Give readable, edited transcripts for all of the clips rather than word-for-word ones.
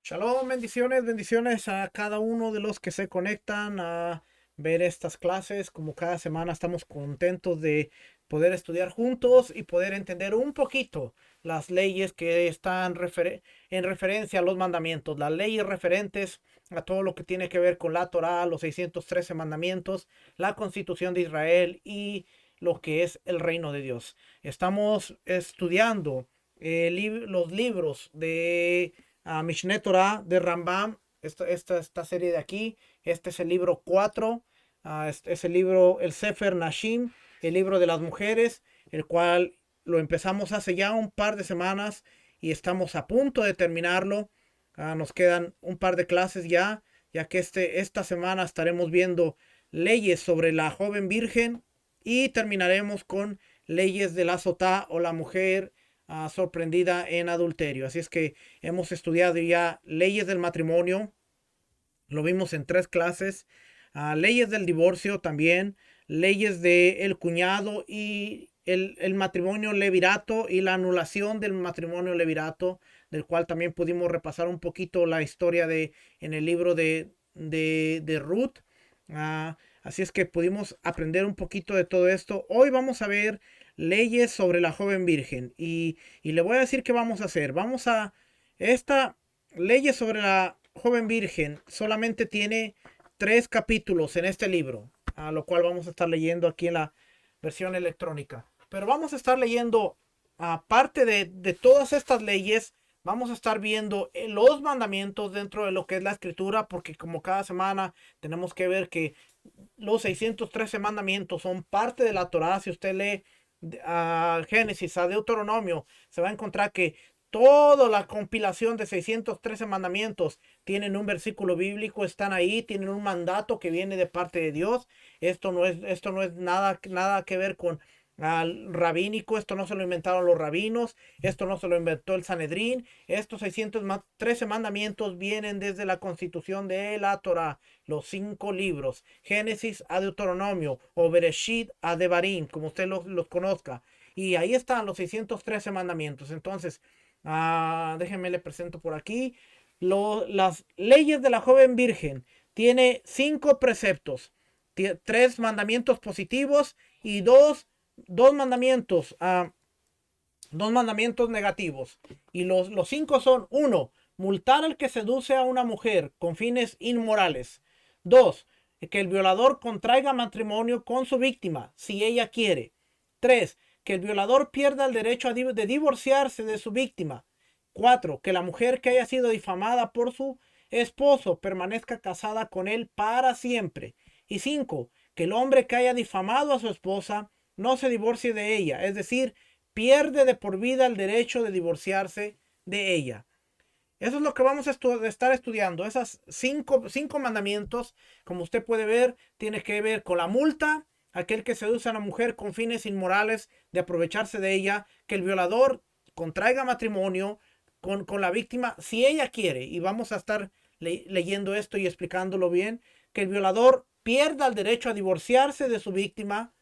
Shalom, bendiciones, bendiciones a cada uno de los que se conectan a ver estas clases. Como cada semana estamos contentos de poder estudiar juntos y poder entender un poquito las leyes que están en referencia a los mandamientos, las leyes referentes a todo lo que tiene que ver con la Torá, los 613 mandamientos, la Constitución de Israel y lo que es el reino de Dios. Estamos estudiando los libros de Mishneh Torah de Rambam, esta serie de aquí. Este es el libro 4, es el libro, el Sefer Nashim, el libro de las mujeres, el cual lo empezamos hace ya un par de semanas y estamos a punto de terminarlo. Nos quedan un par de clases ya que esta semana estaremos viendo leyes sobre la joven virgen y terminaremos con leyes de la sotá o la mujer sorprendida en adulterio. Así es que hemos estudiado ya leyes del matrimonio, lo vimos en 3 clases, leyes del divorcio también, leyes del cuñado y el matrimonio levirato y la anulación del matrimonio levirato, del cual también pudimos repasar un poquito la historia en el libro de Ruth. Así es que pudimos aprender un poquito de todo esto. Hoy vamos a ver leyes sobre la joven virgen y le voy a decir qué vamos a hacer. Esta leyes sobre la joven virgen solamente tiene 3 capítulos en este libro, a lo cual vamos a estar leyendo aquí en la versión electrónica. Pero vamos a estar leyendo, aparte de todas estas leyes, vamos a estar viendo los mandamientos dentro de lo que es la escritura, porque como cada semana tenemos que ver que los 613 mandamientos son parte de la Torá. Si usted lee a Génesis, a Deuteronomio, se va a encontrar que toda la compilación de 613 mandamientos tienen un versículo bíblico, están ahí, tienen un mandato que viene de parte de Dios. Esto no es nada que ver con al rabínico, esto no se lo inventaron los rabinos, esto no se lo inventó el Sanedrín. Estos 613 mandamientos vienen desde la constitución de la Torah, los 5 libros, Génesis a Deuteronomio o Bereshit a Devarim, como usted los conozca. Y ahí están los 613 mandamientos. Entonces, déjenme le presento por aquí. Las leyes de la joven virgen tiene 5 preceptos, 3 mandamientos positivos y dos mandamientos, dos mandamientos negativos. Y los 5 son: uno, multar al que seduce a una mujer con fines inmorales; dos, que el violador contraiga matrimonio con su víctima si ella quiere; tres, que el violador pierda el derecho de divorciarse de su víctima; cuatro, que la mujer que haya sido difamada por su esposo permanezca casada con él para siempre; y cinco, que el hombre que haya difamado a su esposa no se divorcie de ella, es decir, pierde de por vida el derecho de divorciarse de ella. Eso es lo que vamos a estar estudiando. Esas cinco mandamientos, como usted puede ver, tiene que ver con la multa, aquel que seduce a una mujer con fines inmorales de aprovecharse de ella; que el violador contraiga matrimonio con la víctima si ella quiere, y vamos a estar leyendo esto y explicándolo bien; que el violador pierda el derecho a divorciarse de su víctima;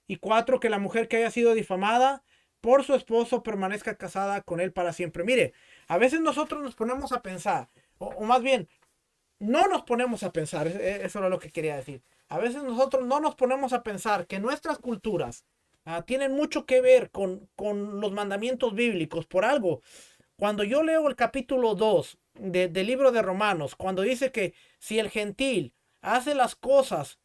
y cuatro, que la mujer que haya sido difamada por su esposo permanezca casada con él para siempre. Mire, a veces nosotros nos ponemos a pensar, o más bien, no nos ponemos a pensar, eso era lo que quería decir. A veces nosotros no nos ponemos a pensar que nuestras culturas tienen mucho que ver con los mandamientos bíblicos. Por algo, cuando yo leo el capítulo 2 del libro de Romanos, cuando dice que si el gentil hace las cosas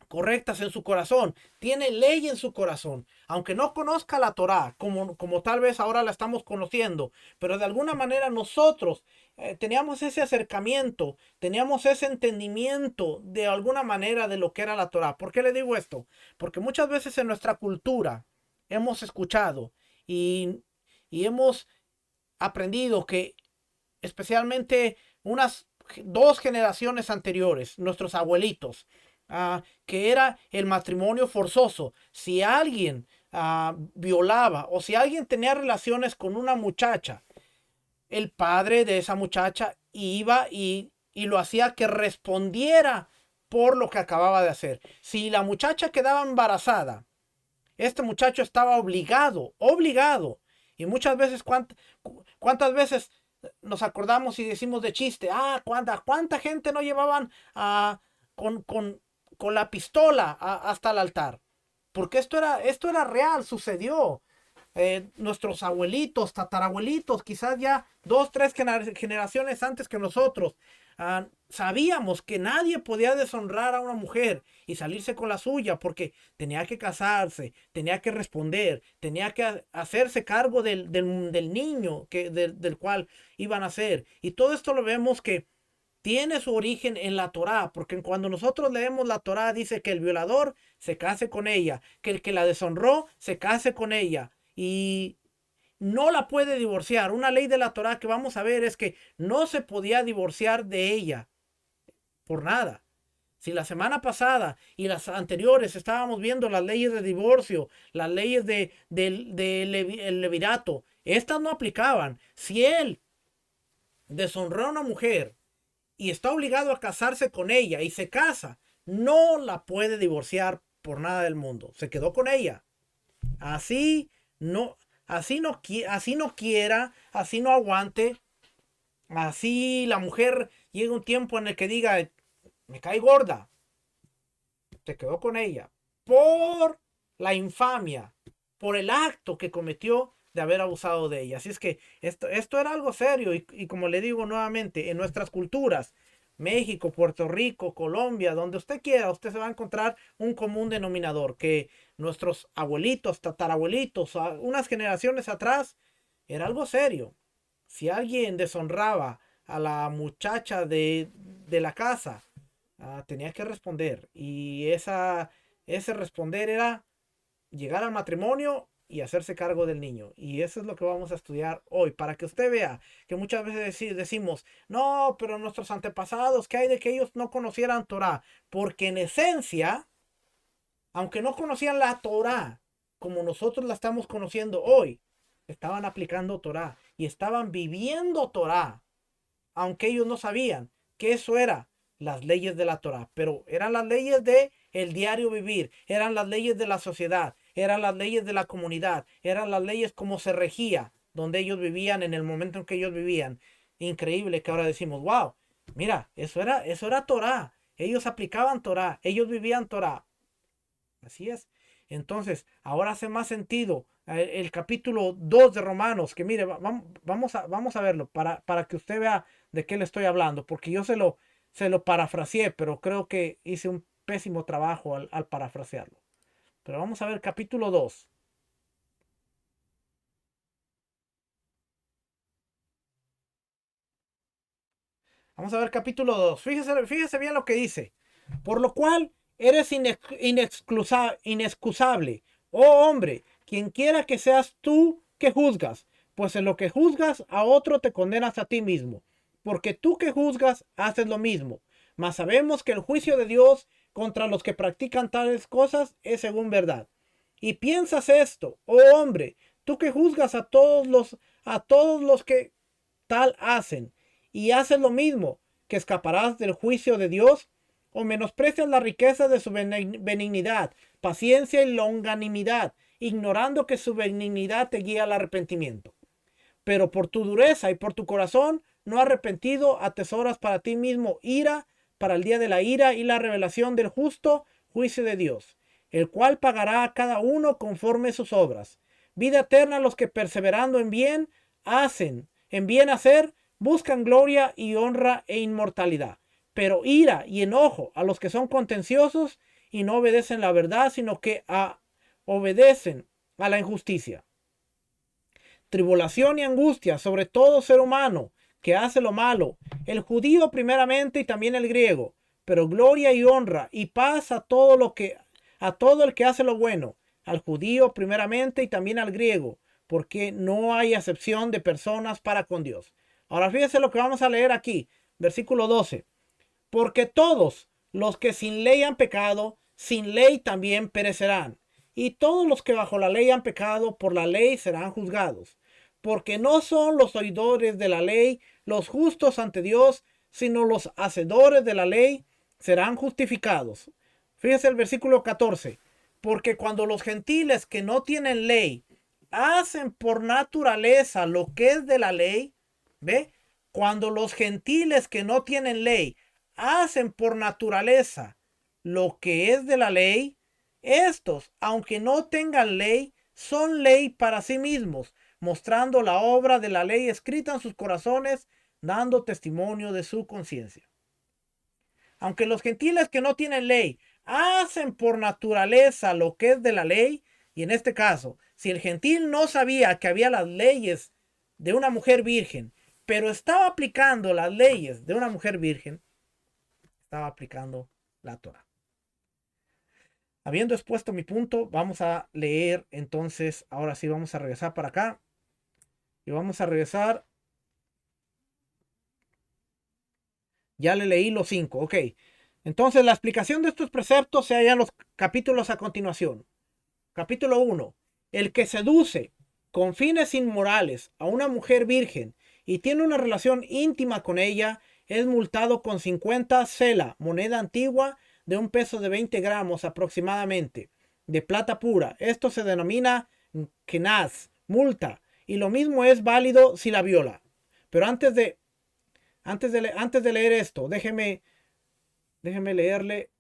correctas en su corazón, tiene ley en su corazón, aunque no conozca la Torá, como tal vez ahora la estamos conociendo, pero de alguna manera nosotros teníamos ese acercamiento, teníamos ese entendimiento de alguna manera de lo que era la Torá. ¿Por qué le digo esto? Porque muchas veces en nuestra cultura hemos escuchado y, y hemos aprendido que, especialmente unas 2 generaciones anteriores, nuestros abuelitos, que era el matrimonio forzoso. Si alguien violaba o si alguien tenía relaciones con una muchacha, el padre de esa muchacha iba y lo hacía que respondiera por lo que acababa de hacer. Si la muchacha quedaba embarazada, este muchacho estaba obligado. Y muchas veces, ¿cuántas veces nos acordamos y decimos de chiste, ¿cuánta gente no llevaban con, con, con la pistola hasta el altar? Porque esto era real, sucedió. Nuestros abuelitos, tatarabuelitos, quizás ya dos, tres generaciones antes que nosotros, sabíamos que nadie podía deshonrar a una mujer y salirse con la suya porque tenía que casarse, tenía que responder, tenía que hacerse cargo del niño del cual iban a ser. Y todo esto lo vemos que tiene su origen en la Torá, porque cuando nosotros leemos la Torá dice que el violador se case con ella, que el que la deshonró se case con ella y no la puede divorciar. Una ley de la Torá que vamos a ver es que no se podía divorciar de ella por nada. Si la semana pasada y las anteriores estábamos viendo las leyes de divorcio, las leyes el levirato, estas no aplicaban. Si él deshonró a una mujer y está obligado a casarse con ella y se casa, no la puede divorciar por nada del mundo. Se quedó con ella. Así no, así no quiera, así no aguante, así la mujer llega un tiempo en el que diga, me cae gorda, se quedó con ella por la infamia, por el acto que cometió de haber abusado de ella. Así es que esto era algo serio y como le digo nuevamente, en nuestras culturas, México, Puerto Rico, Colombia, donde usted quiera, usted se va a encontrar un común denominador que nuestros abuelitos, tatarabuelitos, unas generaciones atrás, era algo serio. Si alguien deshonraba a la muchacha de la casa, tenía que responder. Y ese responder era llegar al matrimonio y hacerse cargo del niño. Y eso es lo que vamos a estudiar hoy, para que usted vea que muchas veces decimos, no, pero nuestros antepasados, ¿qué hay de que ellos no conocieran Torah? Porque en esencia, aunque no conocían la Torah como nosotros la estamos conociendo hoy, estaban aplicando Torah y estaban viviendo Torah, aunque ellos no sabían que eso era las leyes de la Torah, pero eran las leyes de el diario vivir, eran las leyes de la sociedad, eran las leyes de la comunidad, eran las leyes como se regía, donde ellos vivían en el momento en que ellos vivían. Increíble que ahora decimos, wow, mira, eso era Torah, ellos aplicaban Torah, ellos vivían Torah. Así es. Entonces, ahora hace más sentido el capítulo 2 de Romanos, que mire, vamos a verlo para que usted vea de qué le estoy hablando, porque yo se lo parafraseé, pero creo que hice un pésimo trabajo al parafrasearlo. Pero vamos a ver capítulo 2. Vamos a ver capítulo 2. Fíjese bien lo que dice. Por lo cual eres inexcusable, oh hombre, quien quiera que seas tú que juzgas, pues en lo que juzgas a otro te condenas a ti mismo, porque tú que juzgas haces lo mismo. Mas sabemos que el juicio de Dios contra los que practican tales cosas es según verdad. Y piensas esto, oh hombre, tú que juzgas a todos los que tal hacen, y haces lo mismo, que escaparás del juicio de Dios, o menosprecias la riqueza de su benignidad, paciencia y longanimidad, ignorando que su benignidad te guía al arrepentimiento. Pero por tu dureza y por tu corazón no arrepentido atesoras para ti mismo ira, para el día de la ira y la revelación del justo juicio de Dios, el cual pagará a cada uno conforme sus obras. Vida eterna a los que perseverando en bien hacen, en bien hacer, buscan gloria y honra e inmortalidad. Pero ira y enojo a los que son contenciosos y no obedecen la verdad, sino que obedecen a la injusticia. Tribulación y angustia sobre todo ser humano que hace lo malo, el judío primeramente y también el griego, pero gloria y honra y paz a todo el que hace lo bueno, al judío primeramente y también al griego, porque no hay acepción de personas para con Dios. Ahora fíjense lo que vamos a leer aquí, versículo 12. Porque todos los que sin ley han pecado, sin ley también perecerán. Y todos los que bajo la ley han pecado, por la ley serán juzgados. Porque no son los oidores de la ley los justos ante Dios, sino los hacedores de la ley serán justificados. Fíjense el versículo 14. Porque cuando los gentiles que no tienen ley hacen por naturaleza lo que es de la ley, ¿ve? Cuando los gentiles que no tienen ley hacen por naturaleza lo que es de la ley, estos, aunque no tengan ley, son ley para sí mismos, mostrando la obra de la ley escrita en sus corazones, dando testimonio de su conciencia. Aunque los gentiles que no tienen ley hacen por naturaleza lo que es de la ley, y en este caso, si el gentil no sabía que había las leyes de una mujer virgen, pero estaba aplicando las leyes de una mujer virgen, estaba aplicando la Torah. Habiendo expuesto mi punto, vamos a leer entonces, ahora sí vamos a regresar para acá y vamos a regresar. Ya le leí los 5, ok. Entonces la explicación de estos preceptos se halla en los capítulos a continuación. Capítulo 1. El que seduce con fines inmorales a una mujer virgen y tiene una relación íntima con ella es multado con 50 sela, moneda antigua de un peso de 20 gramos aproximadamente, de plata pura. Esto se denomina kenaz, multa, y lo mismo es válido si la viola. Pero antes de leer esto, déjeme leerle.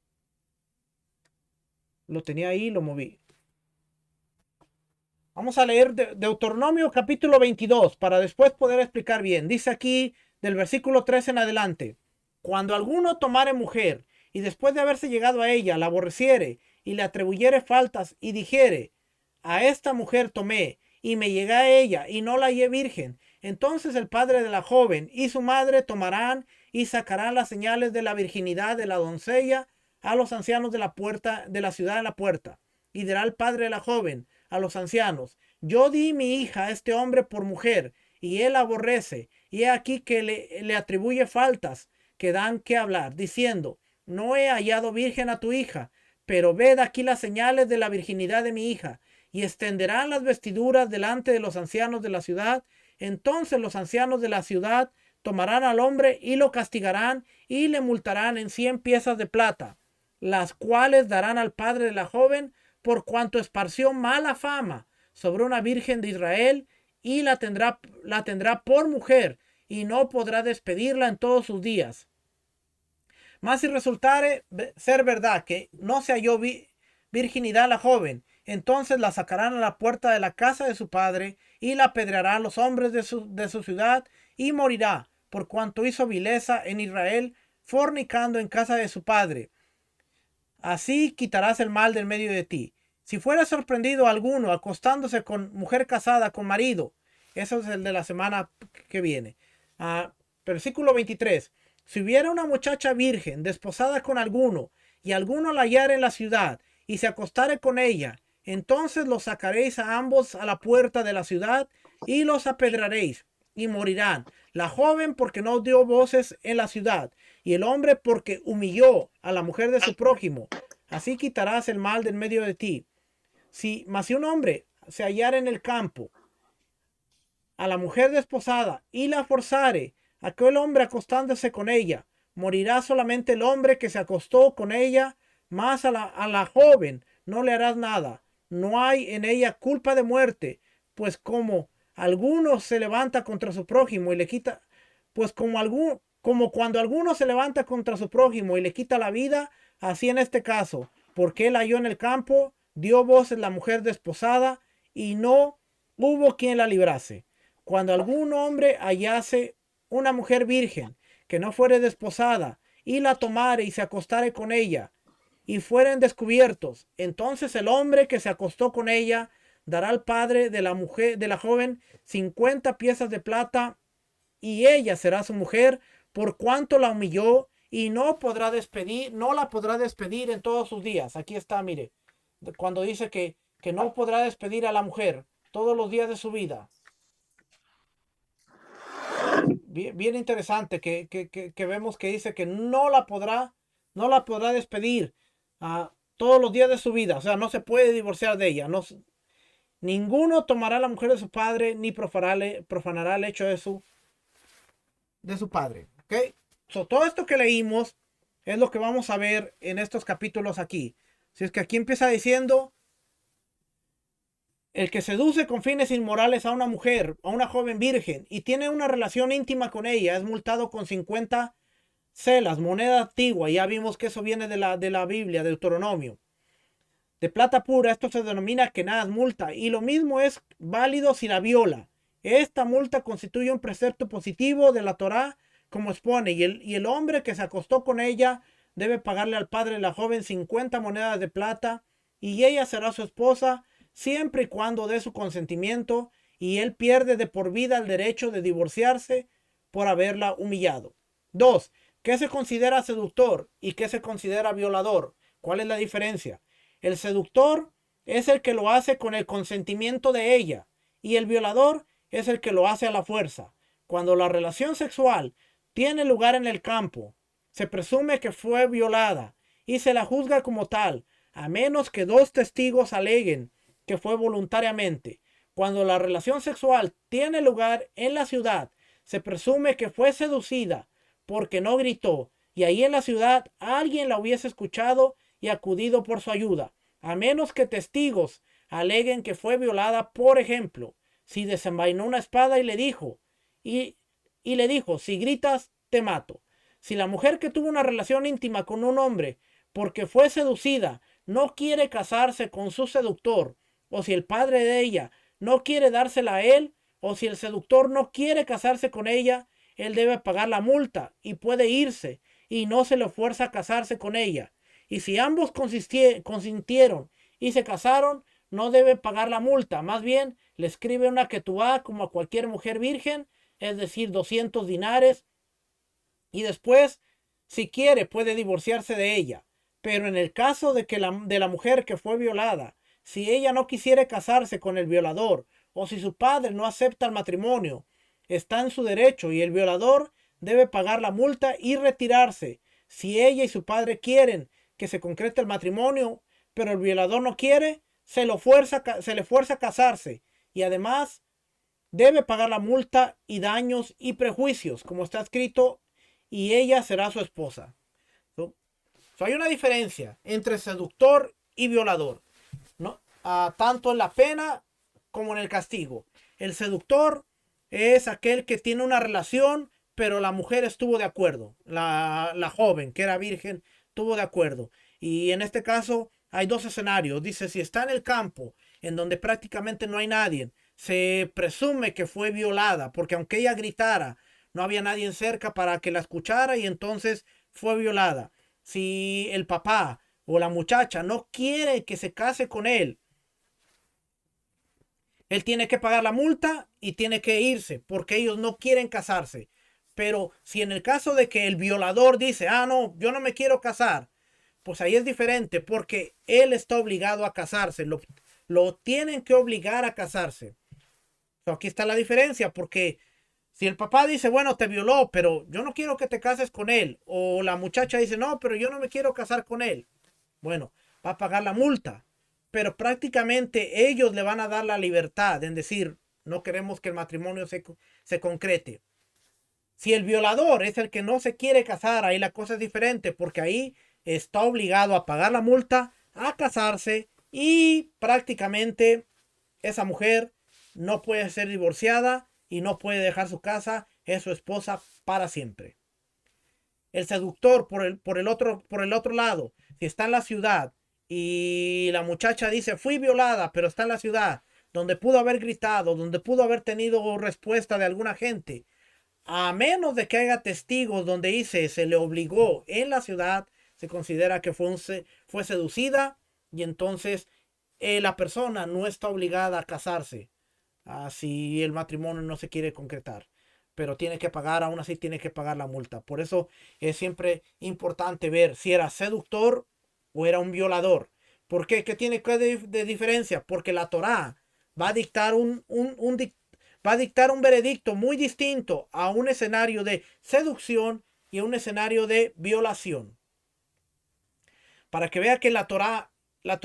Lo tenía ahí, lo moví. Vamos a leer Deuteronomio capítulo 22 para después poder explicar bien. Dice aquí del versículo 3 en adelante. Cuando alguno tomare mujer y después de haberse llegado a ella la aborreciere y le atribuyere faltas y dijere, a esta mujer tomé y me llegué a ella y no la hallé virgen, entonces el padre de la joven y su madre tomarán y sacarán las señales de la virginidad de la doncella a los ancianos de la puerta de la ciudad de la puerta. Y dirá el padre de la joven a los ancianos, yo di mi hija a este hombre por mujer, y él aborrece, y he aquí que le atribuye faltas que dan que hablar, diciendo, no he hallado virgen a tu hija, pero ved aquí las señales de la virginidad de mi hija, y extenderán las vestiduras delante de los ancianos de la ciudad. Entonces los ancianos de la ciudad tomarán al hombre y lo castigarán y le multarán en 100 piezas de plata, las cuales darán al padre de la joven por cuanto esparció mala fama sobre una virgen de Israel y la tendrá por mujer y no podrá despedirla en todos sus días. Mas si resultare ser verdad que no se halló virginidad a la joven, entonces la sacarán a la puerta de la casa de su padre y la apedrearán los hombres de su ciudad y morirá por cuanto hizo vileza en Israel, fornicando en casa de su padre. Así quitarás el mal del medio de ti. Si fuera sorprendido alguno acostándose con mujer casada, con marido, eso es el de la semana que viene. Versículo 23. Si hubiera una muchacha virgen desposada con alguno, y alguno la hallare en la ciudad, y se acostare con ella, entonces los sacaréis a ambos a la puerta de la ciudad, y los apedraréis, y morirán. La joven porque no dio voces en la ciudad, y el hombre porque humilló a la mujer de su prójimo. Así quitarás el mal del medio de ti. Si un hombre se hallara en el campo a la mujer desposada y la forzare, aquel hombre acostándose con ella, morirá solamente el hombre que se acostó con ella, mas a la joven no le harás nada. No hay en ella culpa de muerte, pues como alguno se levanta contra su prójimo y le quita, pues como cuando alguno se levanta contra su prójimo y le quita la vida, así en este caso, porque él halló en el campo, dio voces la mujer desposada y no hubo quien la librase. Cuando algún hombre hallase una mujer virgen que no fuere desposada y la tomare y se acostare con ella y fueren descubiertos, entonces el hombre que se acostó con ella dará al padre de la mujer de la joven 50 piezas de plata y ella será su mujer por cuanto la humilló y no la podrá despedir en todos sus días. Aquí está, mire, cuando dice que no podrá despedir a la mujer todos los días de su vida. Bien interesante que vemos que dice que no la podrá despedir todos los días de su vida. O sea, no se puede divorciar de ella. Ninguno tomará la mujer de su padre ni profanará el hecho de su padre. ¿Ok? Todo esto que leímos es lo que vamos a ver en estos capítulos aquí. Si es que aquí empieza diciendo El que seduce con fines inmorales a una mujer, a una joven virgen, y tiene una relación íntima con ella, es multado con 50 selas, moneda antigua. Ya vimos que eso viene de la Biblia, de Deuteronomio. De plata pura, esto se denomina que nada es multa. Y lo mismo es válido si la viola. Esta multa constituye un precepto positivo de la Torá, como expone. Y el hombre que se acostó con ella debe pagarle al padre de la joven 50 monedas de plata, y ella será su esposa siempre y cuando dé su consentimiento, y él pierde de por vida el derecho de divorciarse por haberla humillado. 2. ¿Qué se considera seductor y qué se considera violador? ¿Cuál es la diferencia? El seductor es el que lo hace con el consentimiento de ella, y el violador es el que lo hace a la fuerza. Cuando la relación sexual tiene lugar en el campo, se presume que fue violada y se la juzga como tal, a menos que dos testigos aleguen que fue voluntariamente. Cuando la relación sexual tiene lugar en la ciudad, se presume que fue seducida porque no gritó, y ahí en la ciudad alguien la hubiese escuchado y acudido por su ayuda, a menos que testigos aleguen que fue violada. Por ejemplo, si desenvainó una espada y, y le dijo, si gritas, te mato. Si la mujer que tuvo una relación íntima con un hombre porque fue seducida no quiere casarse con su seductor, o si el padre de ella no quiere dársela a él, o si el seductor no quiere casarse con ella, él debe pagar la multa y puede irse, y no se le fuerza a casarse con ella. Y si ambos consintieron y se casaron, no debe pagar la multa. Más bien, le escribe una ketubá como a cualquier mujer virgen, es decir, 200 dinares. Y después, si quiere, puede divorciarse de ella. Pero en el caso de la mujer que fue violada, si ella no quisiera casarse con el violador, o si su padre no acepta el matrimonio, está en su derecho, y el violador debe pagar la multa y retirarse. Si ella y su padre quieren que se concrete el matrimonio, pero el violador no quiere, se le fuerza a casarse, y además debe pagar la multa y daños y prejuicios, como está escrito, y ella será su esposa. Hay una diferencia entre seductor y violador, ¿no? Tanto en la pena como en el castigo. El seductor es aquel que tiene una relación, pero la mujer estuvo de acuerdo. La joven, que era virgen, estuvo de acuerdo. Y en este caso hay dos escenarios. Dice, si está en el campo, en donde prácticamente no hay nadie, se presume que fue violada, porque aunque ella gritara, no había nadie cerca para que la escuchara, y entonces fue violada. Si el papá o la muchacha no quiere que se case con él tiene que pagar la multa y tiene que irse porque ellos no quieren casarse. Pero si en el caso de que el violador dice, no, yo no me quiero casar, pues ahí es diferente porque él está obligado a casarse. Lo tienen que obligar a casarse. Aquí está la diferencia, porque si el papá dice, bueno, te violó, pero yo no quiero que te cases con él, o la muchacha dice, no, pero yo no me quiero casar con él, bueno, va a pagar la multa, pero prácticamente ellos le van a dar la libertad en decir, no queremos que el matrimonio se concrete. Si el violador es el que no se quiere casar, ahí la cosa es diferente, porque ahí está obligado a pagar la multa, a casarse, y prácticamente esa mujer no puede ser divorciada y no puede dejar su casa, es su esposa para siempre. El seductor por el otro lado, si está en la ciudad y la muchacha dice, fui violada, pero está en la ciudad, donde pudo haber gritado, donde pudo haber tenido respuesta de alguna gente, a menos de que haya testigos donde dice se le obligó en la ciudad, se considera que fue seducida, y entonces la persona no está obligada a casarse si el matrimonio no se quiere concretar. Pero tiene que pagar, aún así tiene que pagar la multa. Por eso es siempre importante ver si era seductor o era un violador. ¿Por qué? ¿Qué tiene que de diferencia? Porque la Torá va a dictar va a dictar un veredicto muy distinto a un escenario de seducción y a un escenario de violación. Para que vea que la Torá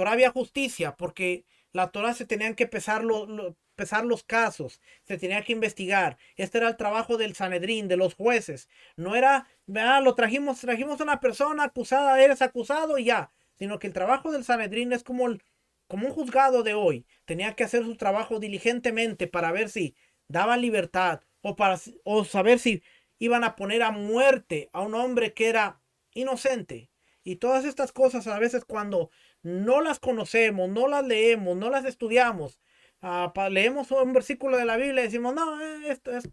había justicia, porque la Torá se tenían que pesar los casos, se tenía que investigar. Este era el trabajo del Sanedrín, de los jueces. No era, trajimos a una persona acusada, eres acusado y ya. Sino que el trabajo del Sanedrín es como un juzgado de hoy tenía que hacer su trabajo diligentemente para ver si daban libertad o saber si iban a poner a muerte a un hombre que era inocente. Y todas estas cosas a veces cuando no las conocemos, no las leemos, no las estudiamos, leemos un versículo de la Biblia y decimos, no, esto es,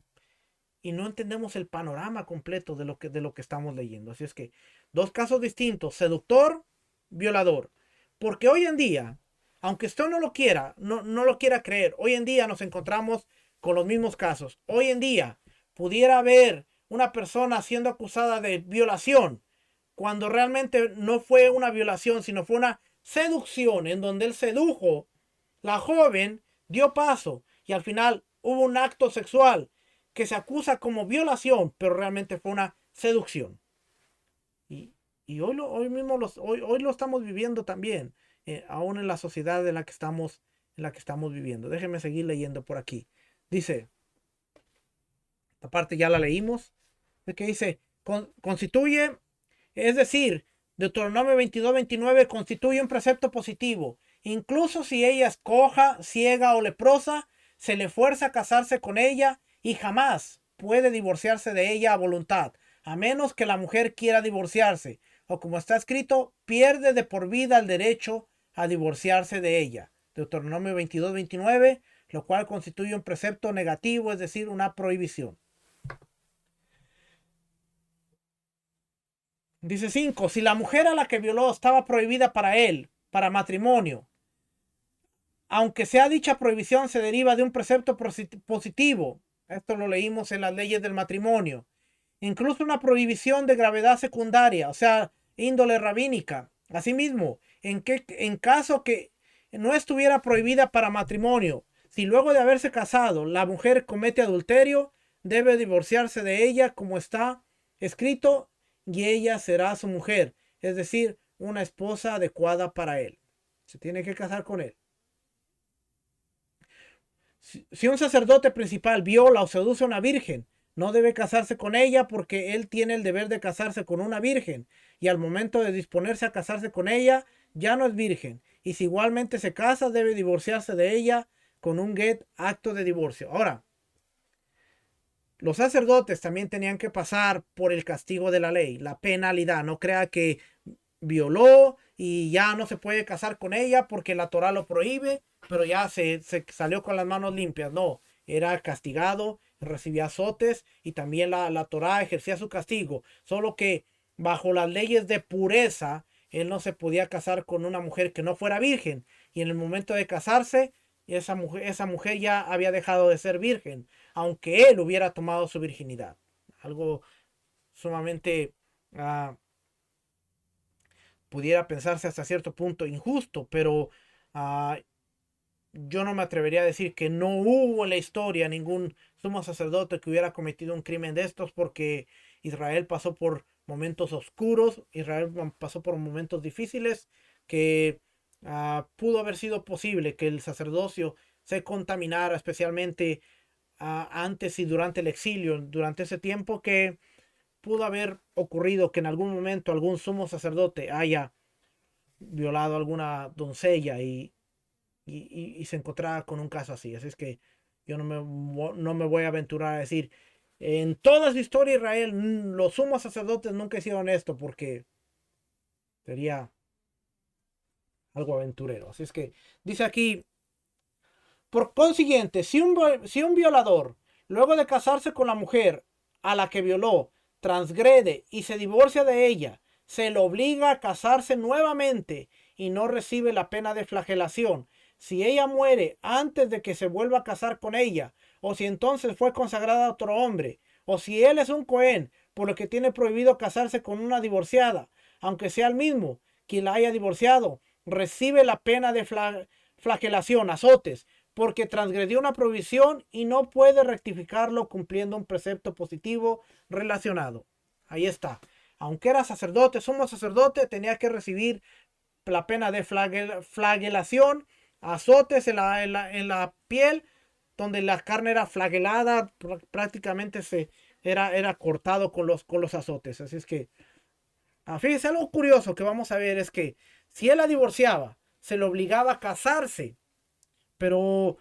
y no entendemos el panorama completo de lo que estamos leyendo. Así es que dos casos distintos, seductor, violador. Porque hoy en día, aunque usted no lo quiera, no lo quiera creer, hoy en día nos encontramos con los mismos casos. Hoy en día pudiera haber una persona siendo acusada de violación cuando realmente no fue una violación, sino fue una seducción en donde él sedujo la joven, dio paso y al final hubo un acto sexual que se acusa como violación, pero realmente fue una seducción. Y, y hoy lo estamos viviendo también, aún en la sociedad en la que estamos viviendo. Déjenme seguir leyendo por aquí. Dice, esta parte ya la leímos, de que dice, constituye, es decir, Deuteronomio 22-29 constituye un precepto positivo. Incluso si ella es coja, ciega o leprosa, se le fuerza a casarse con ella y jamás puede divorciarse de ella a voluntad, a menos que la mujer quiera divorciarse, o como está escrito, pierde de por vida el derecho a divorciarse de ella. Deuteronomio 22-29, lo cual constituye un precepto negativo, es decir, una prohibición. Dice 5. Si la mujer a la que violó estaba prohibida para él, para matrimonio, aunque sea dicha prohibición se deriva de un precepto positivo, esto lo leímos en las leyes del matrimonio, incluso una prohibición de gravedad secundaria, o sea, índole rabínica. Asimismo, en caso que no estuviera prohibida para matrimonio, si luego de haberse casado la mujer comete adulterio, debe divorciarse de ella como está escrito, y ella será su mujer, es decir, una esposa adecuada para él. Se tiene que casar con él. Si un sacerdote principal viola o seduce a una virgen, no debe casarse con ella porque él tiene el deber de casarse con una virgen y al momento de disponerse a casarse con ella ya no es virgen y si igualmente se casa debe divorciarse de ella con un get, acto de divorcio. Ahora, los sacerdotes también tenían que pasar por el castigo de la ley, la penalidad. No crea que violó y ya no se puede casar con ella porque la Torah lo prohíbe, pero ya se salió con las manos limpias. No, era castigado, recibía azotes y también la Torah ejercía su castigo. Solo que bajo las leyes de pureza, él no se podía casar con una mujer que no fuera virgen. Y en el momento de casarse, esa mujer ya había dejado de ser virgen, aunque él hubiera tomado su virginidad. Algo sumamente pudiera pensarse hasta cierto punto injusto, pero uh, yo no me atrevería a decir que no hubo en la historia ningún sumo sacerdote que hubiera cometido un crimen de estos porque Israel pasó por momentos oscuros, Israel pasó por momentos difíciles que pudo haber sido posible que el sacerdocio se contaminara, especialmente antes y durante el exilio, durante ese tiempo que pudo haber ocurrido que en algún momento algún sumo sacerdote haya violado a alguna doncella y se encontraba con un caso así. Así es que yo no me voy a aventurar a decir, en toda su historia Israel, los sumos sacerdotes nunca hicieron esto porque sería algo aventurero. Así es que dice aquí, por consiguiente, si un violador, luego de casarse con la mujer a la que violó, transgrede y se divorcia de ella, se le obliga a casarse nuevamente y no recibe la pena de flagelación. Si ella muere antes de que se vuelva a casar con ella, o si entonces fue consagrada a otro hombre, o si él es un cohen, por lo que tiene prohibido casarse con una divorciada, aunque sea el mismo quien la haya divorciado, recibe la pena de flagelación, azotes, porque transgredió una provisión y no puede rectificarlo cumpliendo un precepto positivo relacionado. Ahí está. Aunque era sacerdote, sumo sacerdote, tenía que recibir la pena de flagelación, azotes en la piel, donde la carne era flagelada, prácticamente era cortado con los azotes. Así es que, fíjense, algo curioso que vamos a ver es que si él la divorciaba, se le obligaba a casarse, pero,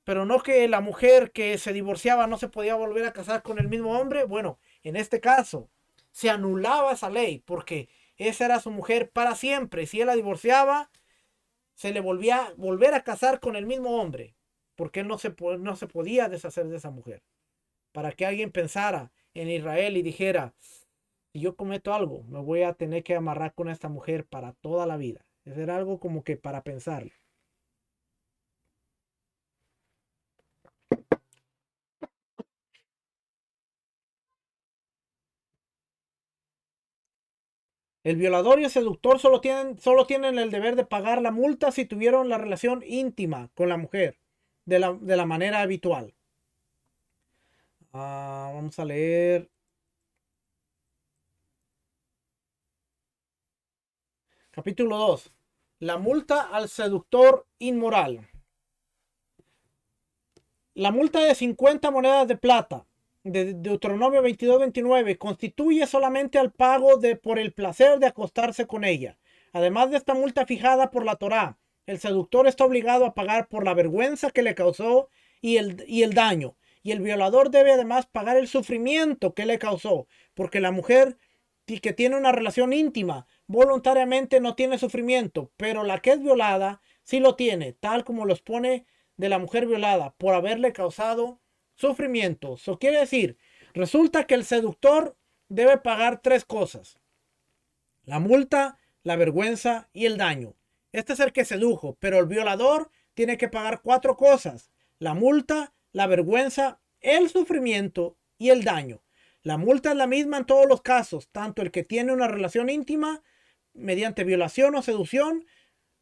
pero no que la mujer que se divorciaba no se podía volver a casar con el mismo hombre. Bueno, en este caso se anulaba esa ley porque esa era su mujer para siempre. Si él la divorciaba, se le volvía a volver a casar con el mismo hombre, porque él no se podía deshacer de esa mujer. Para que alguien pensara en Israel y dijera, si yo cometo algo, me voy a tener que amarrar con esta mujer para toda la vida. Eso era algo como que para pensar. El violador y el seductor solo tienen el deber de pagar la multa si tuvieron la relación íntima con la mujer de la manera habitual. Vamos a leer capítulo 2. La multa al seductor inmoral. La multa de 50 monedas de plata de Deuteronomio 22-29 constituye solamente al pago por el placer de acostarse con ella. Además de esta multa fijada por la Torá, el seductor está obligado a pagar por la vergüenza que le causó y el daño. Y el violador debe además pagar el sufrimiento que le causó, porque la mujer que tiene una relación íntima voluntariamente no tiene sufrimiento, pero la que es violada sí lo tiene, tal como los pone de la mujer violada por haberle causado sufrimiento. Eso quiere decir, resulta que el seductor debe pagar tres cosas: la multa, la vergüenza y el daño. Este es el que sedujo, pero el violador tiene que pagar cuatro cosas: la multa, la vergüenza, el sufrimiento y el daño. La multa es la misma en todos los casos, tanto el que tiene una relación íntima mediante violación o seducción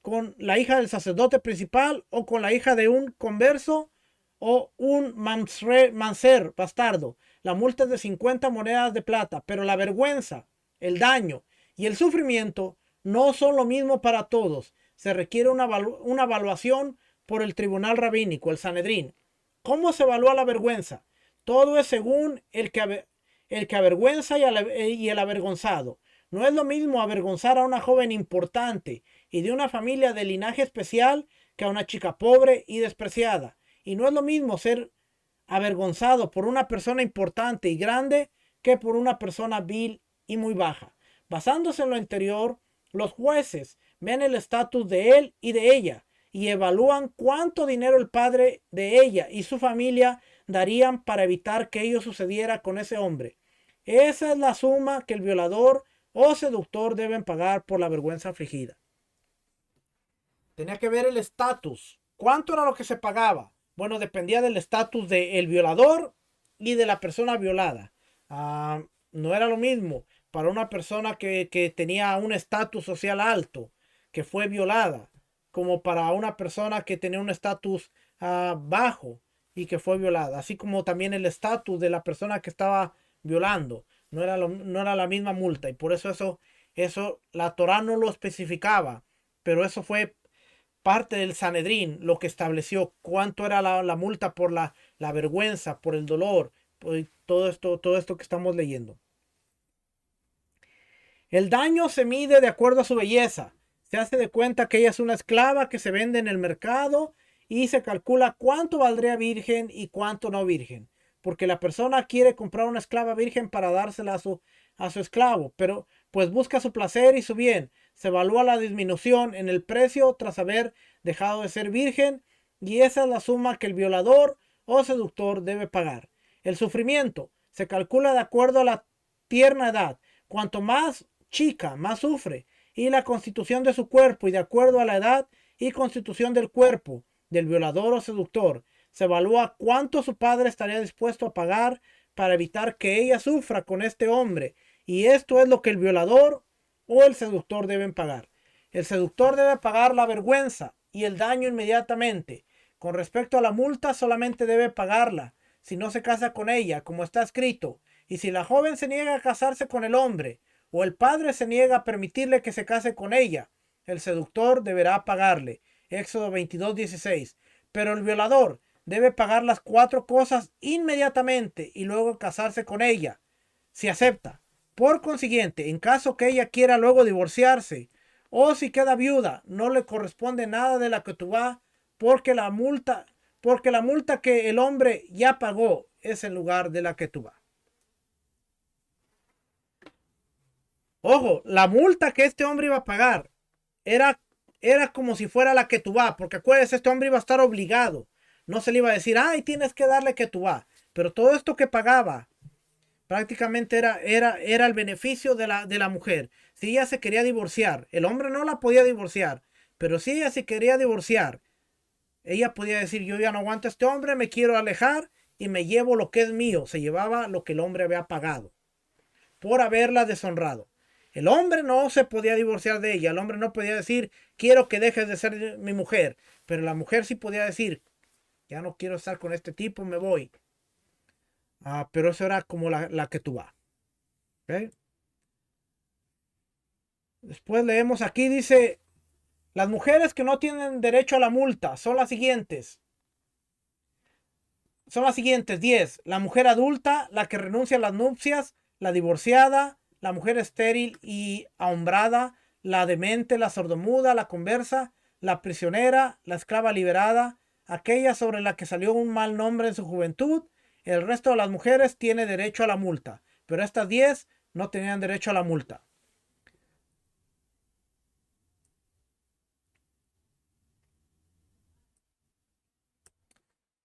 con la hija del sacerdote principal o con la hija de un converso o un manser bastardo. La multa es de 50 monedas de plata, pero la vergüenza, el daño y el sufrimiento no son lo mismo para todos. Se requiere una evaluación por el tribunal rabínico, el Sanedrín. ¿Cómo se evalúa la vergüenza? Todo es según el que avergüenza y el avergonzado. No es lo mismo avergonzar a una joven importante y de una familia de linaje especial que a una chica pobre y despreciada. Y no es lo mismo ser avergonzado por una persona importante y grande que por una persona vil y muy baja. Basándose en lo anterior, los jueces ven el estatus de él y de ella y evalúan cuánto dinero el padre de ella y su familia darían para evitar que ello sucediera con ese hombre. Esa es la suma que el violador o seductor deben pagar por la vergüenza afligida. Tenía que ver el estatus. ¿Cuánto era lo que se pagaba? Bueno, dependía del estatus del violador y de la persona violada. No era lo mismo para una persona que tenía un estatus social alto, que fue violada, como para una persona que tenía un estatus bajo y que fue violada. Así como también el estatus de la persona que estaba violando. No era la misma multa. Y por eso la Torá no lo especificaba. Pero eso fue parte del Sanedrín lo que estableció cuánto era la multa por la vergüenza, por el dolor, por todo esto que estamos leyendo. El daño se mide de acuerdo a su belleza. Se hace de cuenta que ella es una esclava que se vende en el mercado y se calcula cuánto valdría virgen y cuánto no virgen. Porque la persona quiere comprar una esclava virgen para dársela a su esclavo, pero pues busca su placer y su bien. Se evalúa la disminución en el precio tras haber dejado de ser virgen y esa es la suma que el violador o seductor debe pagar. El sufrimiento se calcula de acuerdo a la tierna edad. Cuanto más chica, más sufre. Y la constitución de su cuerpo y de acuerdo a la edad y constitución del cuerpo del violador o seductor, se evalúa cuánto su padre estaría dispuesto a pagar para evitar que ella sufra con este hombre. Y esto es lo que el violador o el seductor deben pagar. El seductor debe pagar la vergüenza y el daño inmediatamente. Con respecto a la multa, solamente debe pagarla si no se casa con ella, como está escrito. Y si la joven se niega a casarse con el hombre, o el padre se niega a permitirle que se case con ella, el seductor deberá pagarle. Éxodo 22:16. Pero el violador debe pagar las cuatro cosas inmediatamente y luego casarse con ella, si acepta. Por consiguiente, en caso que ella quiera luego divorciarse O si queda viuda, no le corresponde nada de la ketubá, porque la multa, porque la multa que el hombre ya pagó es en lugar de la ketubá. Ojo, la multa que este hombre iba a pagar era, era como si fuera la ketubá, porque acuérdense, este hombre iba a estar obligado. No se le iba a decir, ay, tienes que darle ketubá. Pero todo esto que pagaba prácticamente era el beneficio de la mujer. Si ella se quería divorciar, el hombre no la podía divorciar, pero si ella se quería divorciar, ella podía decir, yo ya no aguanto a este hombre, me quiero alejar y me llevo lo que es mío. Se llevaba lo que el hombre había pagado por haberla deshonrado. El hombre no se podía divorciar de ella, el hombre no podía decir, quiero que dejes de ser mi mujer, pero la mujer sí podía decir, ya no quiero estar con este tipo, me voy. Pero eso era como la que tú vas. ¿Okay? Después leemos aquí, dice, las mujeres que no tienen derecho a la multa son las siguientes. Son las siguientes 10. La mujer adulta, la que renuncia a las nupcias, la divorciada, la mujer estéril y ahombrada, la demente, la sordomuda, la conversa, la prisionera, la esclava liberada, aquella sobre la que salió un mal nombre en su juventud. El resto de las mujeres tiene derecho a la multa, pero estas 10 no tenían derecho a la multa.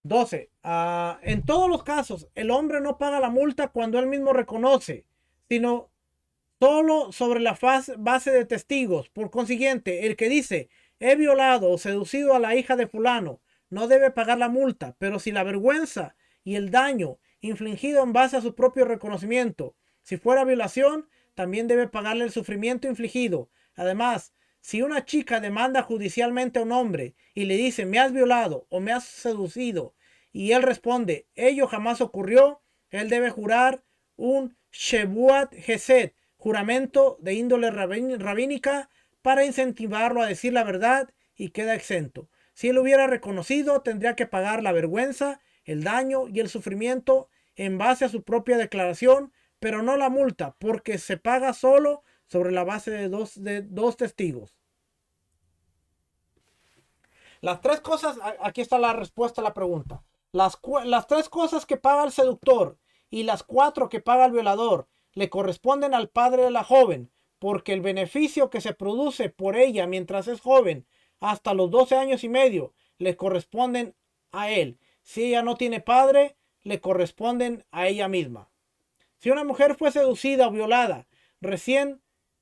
12. En todos los casos, el hombre no paga la multa cuando él mismo reconoce, sino solo sobre la base de testigos. Por consiguiente, el que dice, he violado o seducido a la hija de fulano, no debe pagar la multa, pero si la vergüenza y el daño infligido en base a su propio reconocimiento, si fuera violación, también debe pagarle el sufrimiento infligido. Además, si una chica demanda judicialmente a un hombre y le dice, me has violado o me has seducido, y él responde, ello jamás ocurrió, él debe jurar un Shebuat Gesed, juramento de índole rabínica, para incentivarlo a decir la verdad, y queda exento. Si él hubiera reconocido, tendría que pagar la vergüenza, el daño y el sufrimiento en base a su propia declaración, pero no la multa, porque se paga solo sobre la base de dos testigos. Las tres cosas, aquí está la respuesta a la pregunta. Las tres cosas que paga el seductor y las cuatro que paga el violador le corresponden al padre de la joven, porque el beneficio que se produce por ella mientras es joven hasta los 12 años y medio le corresponden a él. Si ella no tiene padre, le corresponden a ella misma. Si una mujer fue seducida o violada, recién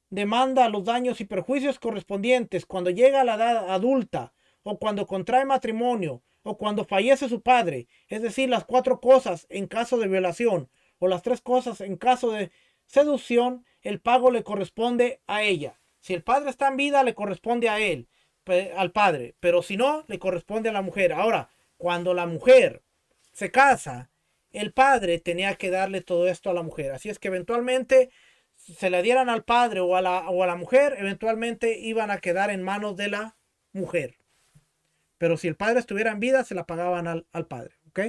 demanda los daños y perjuicios correspondientes cuando llega a la edad adulta, o cuando contrae matrimonio, o cuando fallece su padre, es decir, las cuatro cosas en caso de violación, o las tres cosas en caso de seducción, el pago le corresponde a ella. Si el padre está en vida, le corresponde a él, al padre, pero si no, le corresponde a la mujer. Ahora, cuando la mujer se casa, el padre tenía que darle todo esto a la mujer. Así es que eventualmente se le dieran al padre o a la mujer, eventualmente iban a quedar en manos de la mujer. Pero si el padre estuviera en vida, se la pagaban al padre. ¿Ok?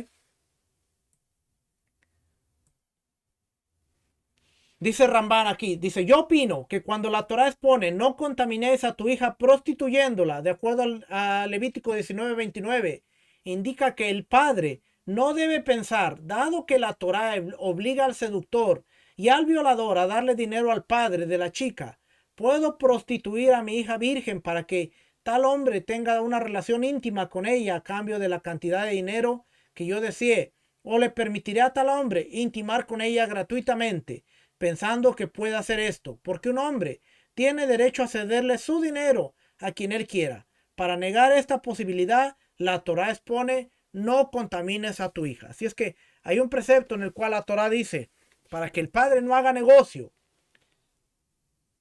Dice Ramban aquí, dice, yo opino que cuando la Torah expone, no contamines a tu hija prostituyéndola, de acuerdo a Levítico 19:29, indica que el padre no debe pensar, dado que la Torah obliga al seductor y al violador a darle dinero al padre de la chica, puedo prostituir a mi hija virgen para que tal hombre tenga una relación íntima con ella a cambio de la cantidad de dinero que yo desee, o le permitiré a tal hombre intimar con ella gratuitamente pensando que puede hacer esto, porque un hombre tiene derecho a cederle su dinero a quien él quiera. Para negar esta posibilidad, la Torah expone, no contamines a tu hija. Así es que hay un precepto en el cual la Torah dice, para que el padre no haga negocio,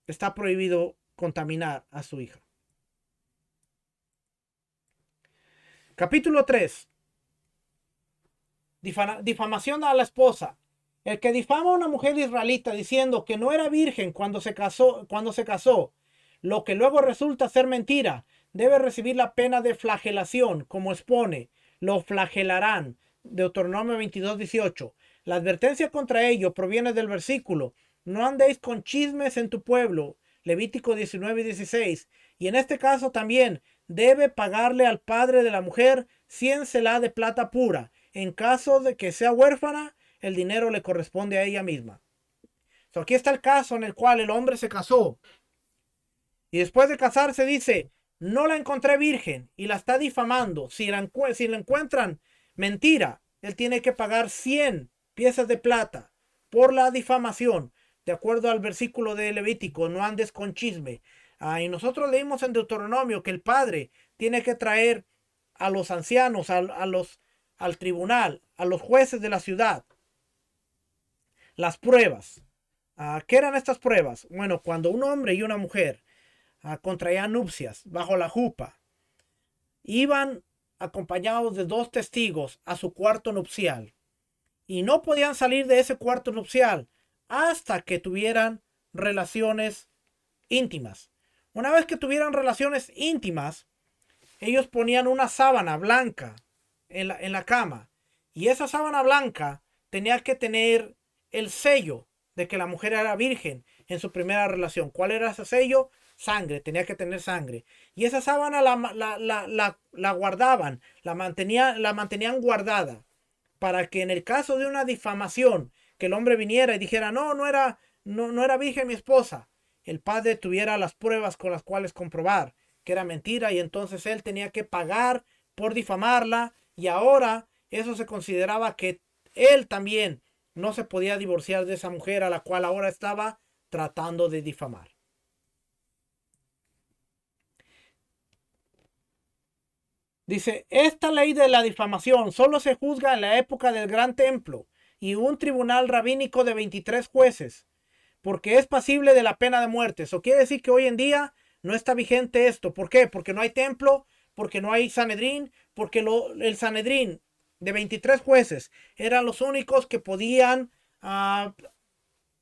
está prohibido contaminar a su hija. Capítulo 3. Difamación a la esposa. El que difama a una mujer israelita diciendo que no era virgen cuando se casó, lo que luego resulta ser mentira, debe recibir la pena de flagelación, como expone, lo flagelarán. Deuteronomio 22:18. La advertencia contra ello proviene del versículo, no andéis con chismes en tu pueblo, Levítico 19 y 16. Y en este caso también debe pagarle al padre de la mujer 100 selá de plata pura. En caso de que sea huérfana, el dinero le corresponde a ella misma. So, aquí está el caso en el cual el hombre se casó y después de casarse dice, no la encontré virgen y la está difamando. Si la encuentran mentira, él tiene que pagar 100 piezas de plata por la difamación, de acuerdo al versículo de Levítico, no andes con chisme. Y nosotros leímos en Deuteronomio que el padre tiene que traer a los ancianos, al tribunal, a los jueces de la ciudad, las pruebas. ¿Qué eran estas pruebas? Bueno, cuando un hombre y una mujer contraían nupcias bajo la jupa, iban acompañados de 2 testigos a su cuarto nupcial y no podían salir de ese cuarto nupcial hasta que tuvieran relaciones íntimas. Una vez que tuvieran relaciones íntimas, ellos ponían una sábana blanca en la cama y esa sábana blanca tenía que tener el sello de que la mujer era virgen en su primera relación. ¿Cuál era ese sello? Sangre, tenía que tener sangre. Y esa sábana la guardaban, la mantenían guardada para que en el caso de una difamación, que el hombre viniera y dijera, no era virgen mi esposa, el padre tuviera las pruebas con las cuales comprobar que era mentira y entonces él tenía que pagar por difamarla y ahora eso se consideraba que él también no se podía divorciar de esa mujer a la cual ahora estaba tratando de difamar. Dice, esta ley de la difamación solo se juzga en la época del Gran Templo y un tribunal rabínico de 23 jueces, porque es pasible de la pena de muerte. Eso quiere decir que hoy en día no está vigente esto. ¿Por qué? Porque no hay templo, porque no hay Sanedrín, porque el Sanedrín de 23 jueces eran los únicos que podían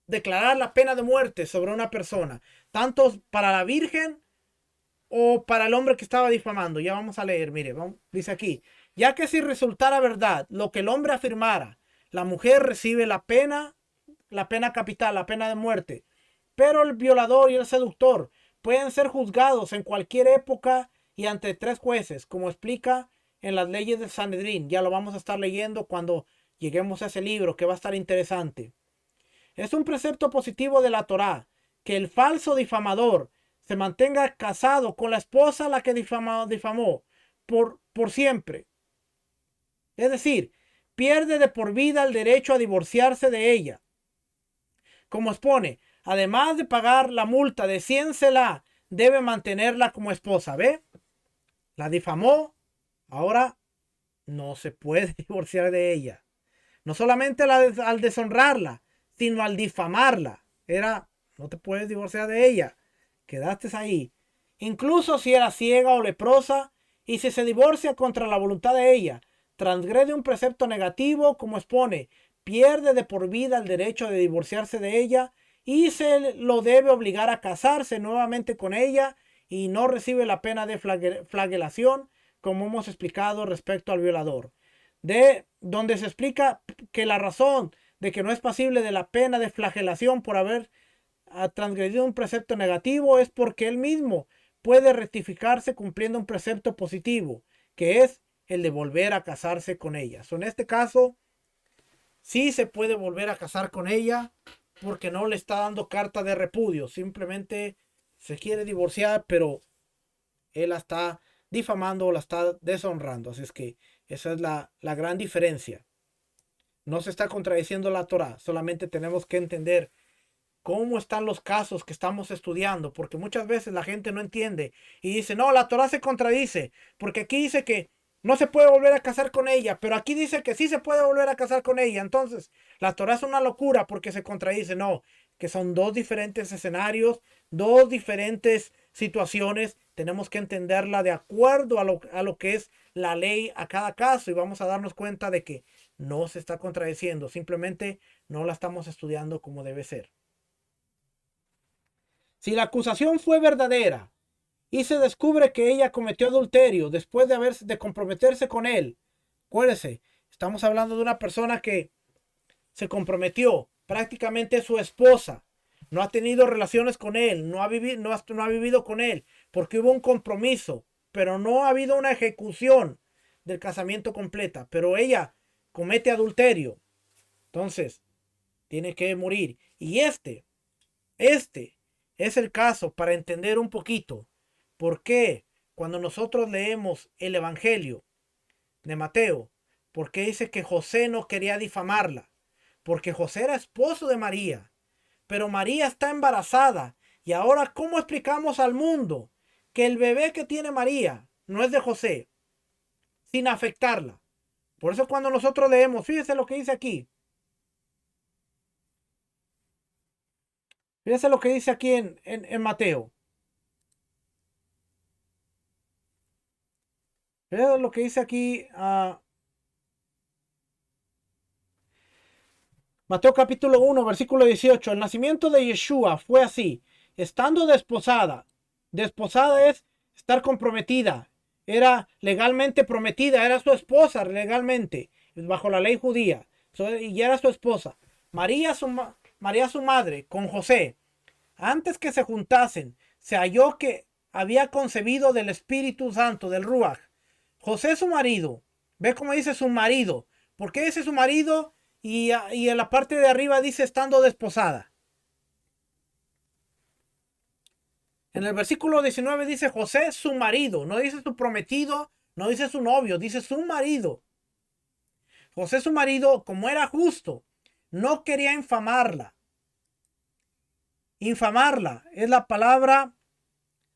declarar la pena de muerte sobre una persona, tanto para la virgen o para el hombre que estaba difamando. Ya vamos a leer, mire, dice aquí, ya que si resultara verdad lo que el hombre afirmara, la mujer recibe la pena capital, la pena de muerte, pero el violador y el seductor pueden ser juzgados en cualquier época y ante 3 jueces, como explica en las leyes del Sanedrín. Ya lo vamos a estar leyendo cuando lleguemos a ese libro, que va a estar interesante. Es un precepto positivo de la Torá que el falso difamador se mantenga casado con la esposa a la que difamó por siempre. Es decir, pierde de por vida el derecho a divorciarse de ella. Como expone, además de pagar la multa de 100 selá, debe mantenerla como esposa. ¿Ve? La difamó, ahora no se puede divorciar de ella. No solamente al deshonrarla, sino al difamarla. No te puedes divorciar de ella. Quedaste ahí. Incluso si era ciega o leprosa, y si se divorcia contra la voluntad de ella, transgrede un precepto negativo, como expone, pierde de por vida el derecho de divorciarse de ella y se lo debe obligar a casarse nuevamente con ella y no recibe la pena de flagelación, como hemos explicado respecto al violador. Donde se explica que la razón de que no es pasible de la pena de flagelación por haber transgredido un precepto negativo es porque él mismo puede rectificarse cumpliendo un precepto positivo, que es el de volver a casarse con ella. En este caso, sí se puede volver a casar con ella porque no le está dando carta de repudio. Simplemente se quiere divorciar, pero él la está difamando o la está deshonrando. Así es que esa es la gran diferencia. No se está contradiciendo la Torá. Solamente tenemos que entender cómo están los casos que estamos estudiando, porque muchas veces la gente no entiende y dice, no, la Torá se contradice, porque aquí dice que no se puede volver a casar con ella, pero aquí dice que sí se puede volver a casar con ella. Entonces, la Torá es una locura porque se contradice. No, que son 2 diferentes escenarios, 2 diferentes situaciones. Tenemos que entenderla de acuerdo a lo que es la ley a cada caso y vamos a darnos cuenta de que no se está contradiciendo, simplemente no la estamos estudiando como debe ser. Si la acusación fue verdadera y se descubre que ella cometió adulterio después de comprometerse con él, acuérdese, estamos hablando de una persona que se comprometió, prácticamente su esposa, no ha tenido relaciones con él, no ha vivido con él, porque hubo un compromiso, pero no ha habido una ejecución del casamiento completa, pero ella comete adulterio, entonces tiene que morir. Y este es el caso para entender un poquito por qué cuando nosotros leemos el Evangelio de Mateo, por qué dice que José no quería difamarla, porque José era esposo de María, pero María está embarazada. Y ahora, ¿cómo explicamos al mundo que el bebé que tiene María no es de José, sin afectarla? Por eso cuando nosotros leemos, fíjese lo que dice aquí. Fíjese lo que dice aquí en Mateo. Fíjese lo que dice aquí. Mateo capítulo 1, versículo 18. El nacimiento de Yeshua fue así. Estando desposada. Desposada es estar comprometida. Era legalmente prometida. Era su esposa legalmente. Bajo la ley judía. Y era su esposa. María su madre con José. Antes que se juntasen, se halló que había concebido del Espíritu Santo, del Ruach. José su marido. Ve cómo dice su marido. ¿Por qué dice su marido? Y en la parte de arriba dice estando desposada. En el versículo 19 dice José su marido. No dice su prometido, no dice su novio, dice su marido. José su marido, como era justo, no quería infamarla. Infamarla es la palabra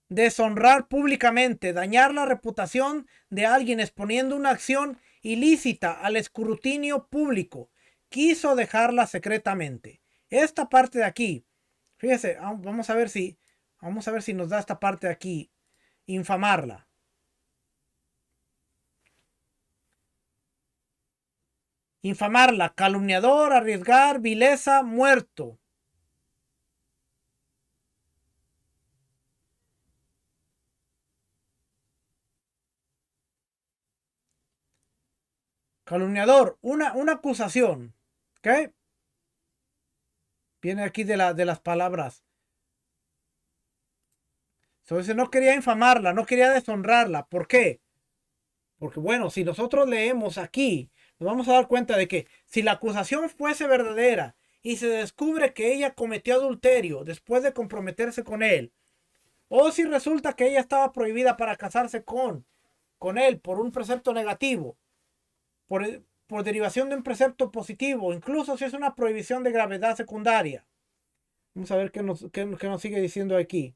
deshonrar públicamente, dañar la reputación de alguien exponiendo una acción ilícita al escrutinio público. Quiso dejarla secretamente. Esta parte de aquí, fíjese, vamos a ver si nos da esta parte de aquí, infamarla. Infamarla, calumniador, arriesgar, vileza, muerto. Calumniador, una acusación. ¿Ok? Viene aquí de las palabras. Entonces no quería infamarla, no quería deshonrarla. ¿Por qué? Porque bueno, si nosotros leemos aquí, nos vamos a dar cuenta de que si la acusación fuese verdadera y se descubre que ella cometió adulterio después de comprometerse con él, o si resulta que ella estaba prohibida para casarse con él por un precepto negativo, por derivación de un precepto positivo, incluso si es una prohibición de gravedad secundaria. Vamos a ver qué nos sigue diciendo aquí.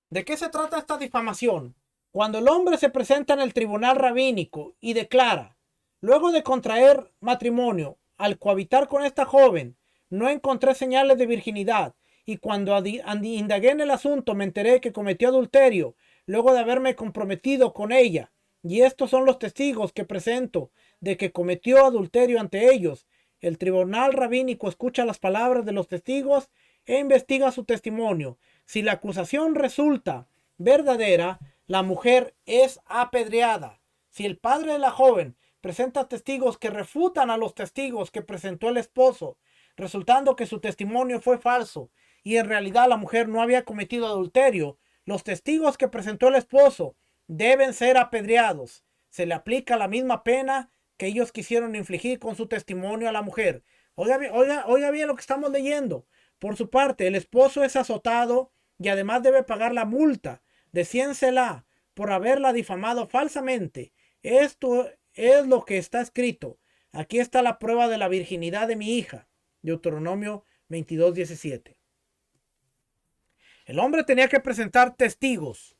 ¿De qué se trata esta difamación? Cuando el hombre se presenta en el tribunal rabínico y declara, luego de contraer matrimonio, al cohabitar con esta joven, no encontré señales de virginidad, y cuando indagué en el asunto me enteré que cometió adulterio, luego de haberme comprometido con ella, y estos son los testigos que presento de que cometió adulterio ante ellos. El tribunal rabínico escucha las palabras de los testigos e investiga su testimonio. Si la acusación resulta verdadera, la mujer es apedreada. Si el padre de la joven presenta testigos que refutan a los testigos que presentó el esposo, resultando que su testimonio fue falso y en realidad la mujer no había cometido adulterio, los testigos que presentó el esposo deben ser apedreados. Se le aplica la misma pena que ellos quisieron infligir con su testimonio a la mujer. Oiga bien lo que estamos leyendo. Por su parte, el esposo es azotado y además debe pagar la multa de 100 selá por haberla difamado falsamente. Esto es lo que está escrito. Aquí está la prueba de la virginidad de mi hija. Deuteronomio 22:17. El hombre tenía que presentar testigos.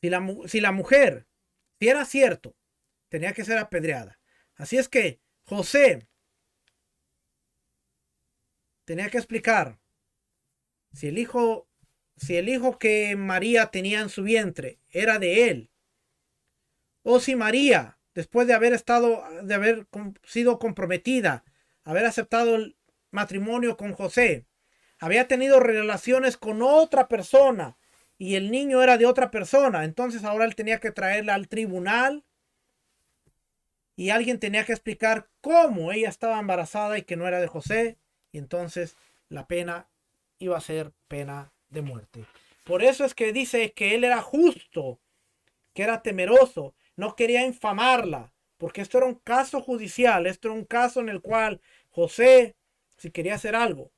Si la mujer, si era cierto, tenía que ser apedreada. Así es que José tenía que explicar si el hijo que María tenía en su vientre era de él, o si María, después de haber sido comprometida, haber aceptado el matrimonio con José, había tenido relaciones con otra persona y el niño era de otra persona, entonces ahora él tenía que traerla al tribunal y alguien tenía que explicar cómo ella estaba embarazada y que no era de José, y entonces la pena iba a ser pena de muerte. Por eso es que dice que él era justo, que era temeroso, no quería infamarla, porque esto era un caso judicial, esto era un caso en el cual José, si quería hacer algo,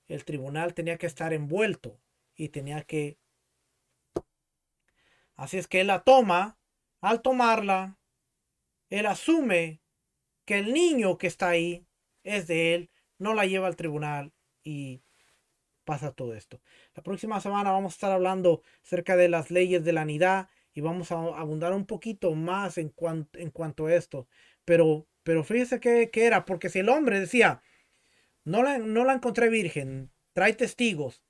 el tribunal tenía que estar envuelto y tenía que... Así es que él la toma, al tomarla, él asume que el niño que está ahí es de él, no la lleva al tribunal y pasa todo esto. La próxima semana vamos a estar hablando acerca de las leyes de la nidad y vamos a abundar un poquito más en cuanto a esto. Pero fíjese que era, porque si el hombre decía, no la encontré virgen, trae testigos.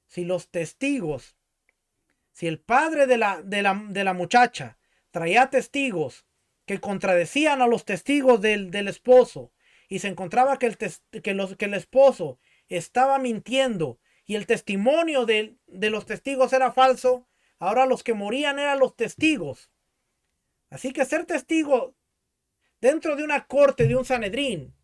Si los testigos, si el padre de la muchacha traía testigos que contradecían a los testigos del esposo y se encontraba que el esposo estaba mintiendo y el testimonio de los testigos era falso, ahora los que morían eran los testigos. Así que ser testigo dentro de una corte, de un Sanedrín,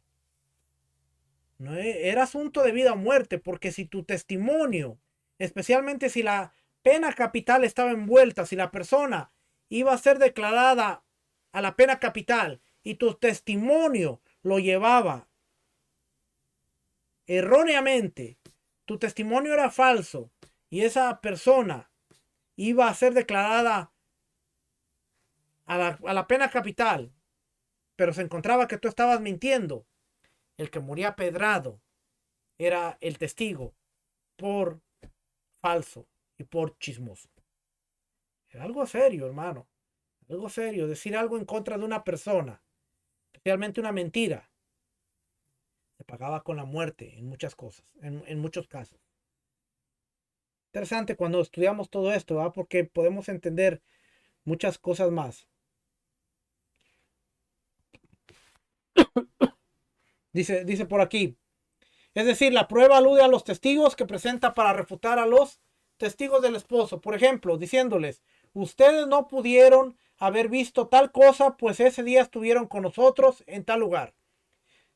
no era asunto de vida o muerte, porque si tu testimonio, especialmente si la pena capital estaba envuelta, si la persona iba a ser declarada a la pena capital y tu testimonio lo llevaba erróneamente, tu testimonio era falso y esa persona iba a ser declarada a la pena capital, pero se encontraba que tú estabas mintiendo, el que moría apedrado era el testigo por falso y por chismoso. Era algo serio, hermano. Algo serio. Decir algo en contra de una persona, especialmente una mentira, se pagaba con la muerte en muchas cosas, en muchos casos. Interesante cuando estudiamos todo esto, ¿verdad? Porque podemos entender muchas cosas más. Dice por aquí. Es decir, la prueba alude a los testigos que presenta para refutar a los testigos del esposo. Por ejemplo, diciéndoles, ustedes no pudieron haber visto tal cosa, pues ese día estuvieron con nosotros en tal lugar.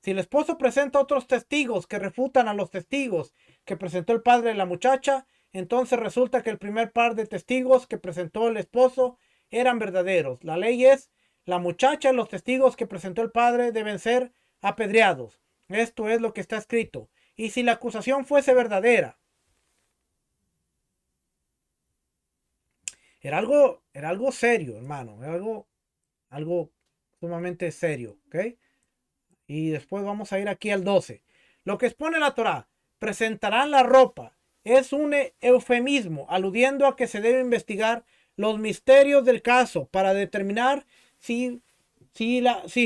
Si el esposo presenta otros testigos que refutan a los testigos que presentó el padre de la muchacha, entonces resulta que el primer par de testigos que presentó el esposo eran verdaderos. La ley es, la muchacha y los testigos que presentó el padre deben ser apedreados. Esto es lo que está escrito. Y si la acusación fuese verdadera, era algo serio, hermano, era algo sumamente serio, ¿ok? Y después vamos a ir aquí al 12. Lo que expone la Torá, presentarán la ropa, es un eufemismo aludiendo a que se debe investigar los misterios del caso para determinar si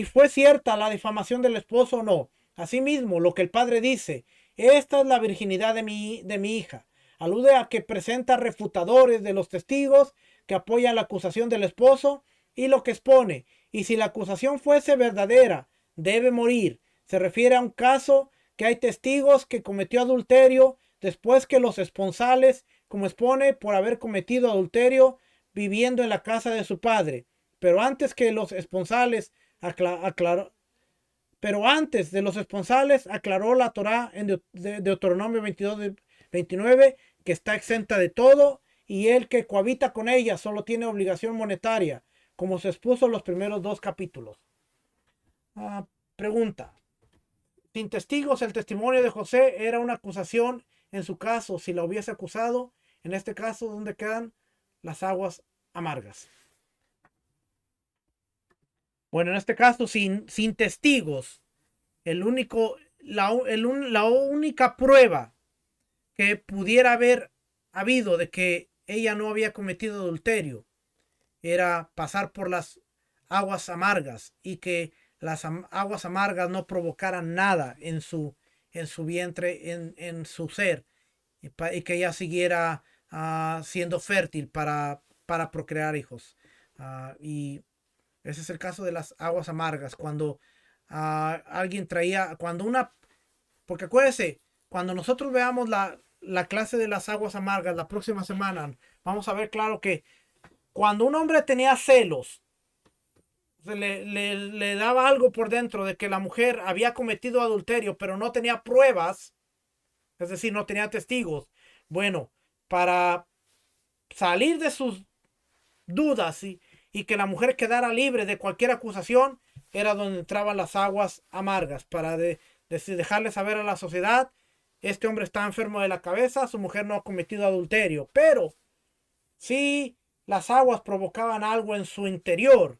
fue cierta la difamación del esposo o no. Asimismo, lo que el padre dice, esta es la virginidad de mi hija, alude a que presenta refutadores de los testigos que apoyan la acusación del esposo y lo que expone, y si la acusación fuese verdadera, debe morir. Se refiere a un caso que hay testigos que cometió adulterio después que los esponsales, como expone, por haber cometido adulterio viviendo en la casa de su padre. Pero antes que los esponsales pero antes de los esponsales aclaró la Torá en Deuteronomio 29 que está exenta de todo y el que cohabita con ella solo tiene obligación monetaria, como se expuso en los primeros dos capítulos. Pregunta. Sin testigos, el testimonio de José era una acusación en su caso. Si la hubiese acusado, en este caso, ¿dónde quedan las aguas amargas? Bueno, en este caso, sin testigos, la única prueba que pudiera haber habido de que ella no había cometido adulterio era pasar por las aguas amargas y que las aguas amargas no provocaran nada en su vientre, en su ser, y que ella siguiera siendo fértil para procrear hijos. Y ese es el caso de las aguas amargas, cuando alguien traía, porque acuérdense, cuando nosotros veamos la clase de las aguas amargas la próxima semana, vamos a ver claro que cuando un hombre tenía celos le daba algo por dentro de que la mujer había cometido adulterio, pero no tenía pruebas, es decir, no tenía testigos. Bueno, para salir de sus dudas y que la mujer quedara libre de cualquier acusación, era donde entraban las aguas amargas para dejarle saber a la sociedad: este hombre está enfermo de la cabeza, su mujer no ha cometido adulterio. Pero si las aguas provocaban algo en su interior,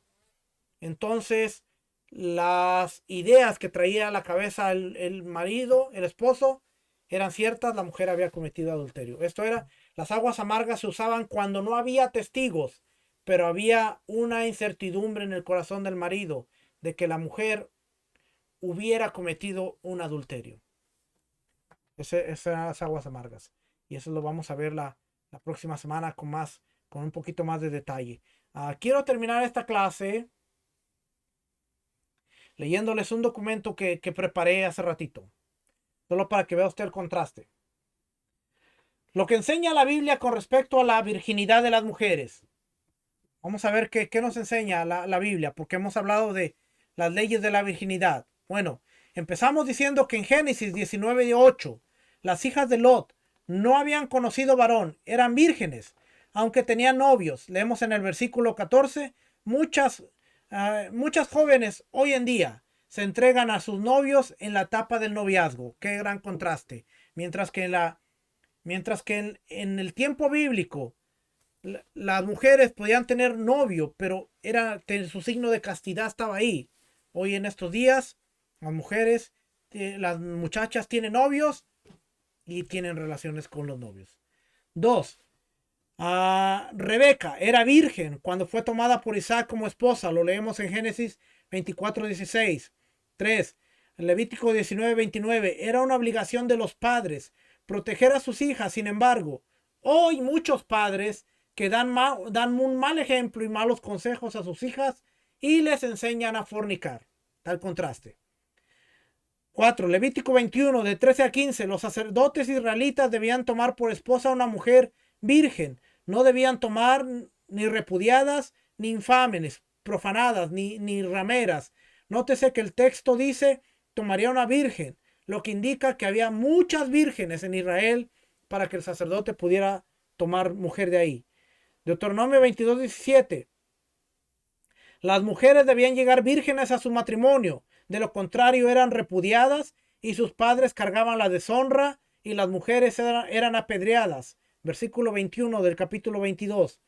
entonces las ideas que traía a la cabeza el marido, el esposo, eran ciertas: la mujer había cometido adulterio. Esto era, las aguas amargas se usaban cuando no había testigos, pero había una incertidumbre en el corazón del marido de que la mujer hubiera cometido un adulterio. Esas eran las aguas amargas. Y eso lo vamos a ver la próxima semana con un poquito más de detalle. Quiero terminar esta clase leyéndoles un documento que preparé hace ratito, solo para que vea usted el contraste. Lo que enseña la Biblia con respecto a la virginidad de las mujeres. Vamos a ver qué nos enseña la Biblia, porque hemos hablado de las leyes de la virginidad. Bueno, empezamos diciendo que en Génesis 19:8, las hijas de Lot no habían conocido varón, eran vírgenes, aunque tenían novios. Leemos en el versículo 14, muchas jóvenes hoy en día se entregan a sus novios en la etapa del noviazgo. Qué gran contraste. Mientras que en el tiempo bíblico las mujeres podían tener novio, pero su signo de castidad estaba ahí. Hoy en estos días, las mujeres, las muchachas tienen novios y tienen relaciones con los novios. 2. Rebeca era virgen cuando fue tomada por Isaac como esposa. Lo leemos en Génesis 24:16. 3. En Levítico 19:29. Era una obligación de los padres proteger a sus hijas. Sin embargo, hoy muchos padres que dan un mal ejemplo y malos consejos a sus hijas y les enseñan a fornicar. Tal contraste. 4. Levítico 21, de 13 a 15. Los sacerdotes israelitas debían tomar por esposa a una mujer virgen. No debían tomar ni repudiadas, ni infames, profanadas, ni rameras. Nótese que el texto dice: tomaría una virgen, lo que indica que había muchas vírgenes en Israel para que el sacerdote pudiera tomar mujer de ahí. Deuteronomio 22:17. Las mujeres debían llegar vírgenes a su matrimonio, de lo contrario eran repudiadas y sus padres cargaban la deshonra y las mujeres eran apedreadas. Versículo 21 del capítulo 22.